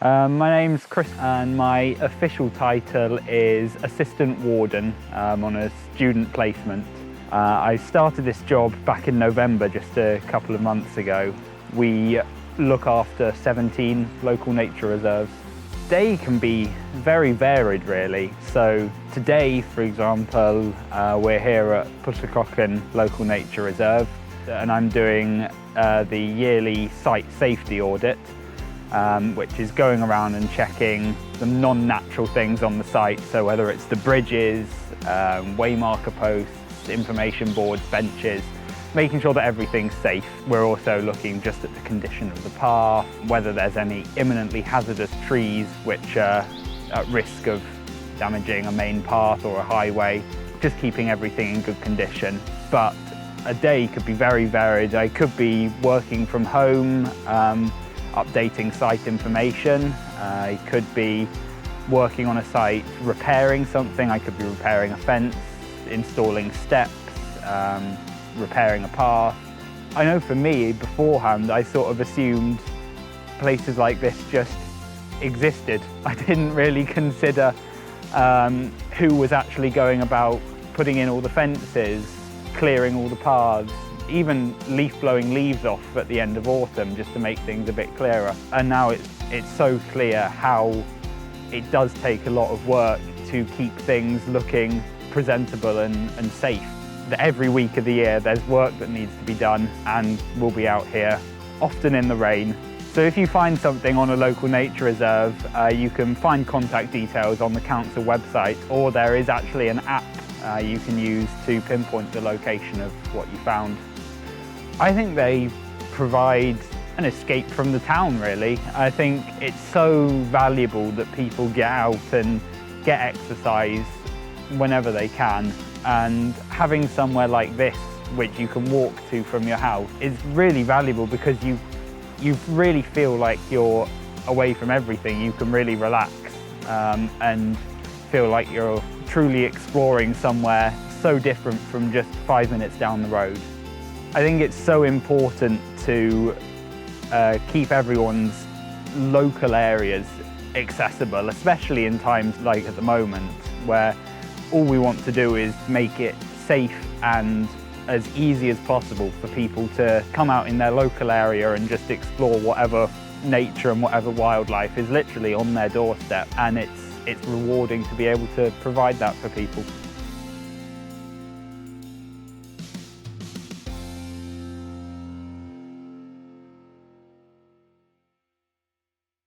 My name's Chris and my official title is Assistant Warden on a student placement. I started this job back in November, just a couple of months ago. We look after 17 local nature reserves. Day can be very varied really. So today, for example, we're here at Puttacocken Local Nature Reserve and I'm doing the yearly site safety audit. Which is going around and checking the non-natural things on the site, so whether it's the bridges, waymarker posts, information boards, benches, making sure that everything's safe. We're also looking just at the condition of the path, whether there's any imminently hazardous trees which are at risk of damaging a main path or a highway, just keeping everything in good condition. But a day could be very varied. I could be working from home, updating site information. I could be working on a site repairing something. I could be repairing a fence, installing steps, repairing a path. I know for me, beforehand, I sort of assumed places like this just existed. I didn't really consider who was actually going about putting in all the fences, clearing all the paths, even blowing leaves off at the end of autumn just to make things a bit clearer. And now it's so clear how it does take a lot of work to keep things looking presentable and safe. That every week of the year there's work that needs to be done and we'll be out here, often in the rain. So if you find something on a local nature reserve, you can find contact details on the council website, or there is actually an app you can use to pinpoint the location of what you found. I think they provide an escape from the town, really. I think it's so valuable that people get out and get exercise whenever they can. And having somewhere like this, which you can walk to from your house, is really valuable because you really feel like you're away from everything. You can really relax and feel like you're truly exploring somewhere so different from just 5 minutes down the road. I think it's so important to keep everyone's local areas accessible, especially in times like at the moment, where all we want to do is make it safe and as easy as possible for people to come out in their local area and just explore whatever nature and whatever wildlife is literally on their doorstep. And it's rewarding to be able to provide that for people.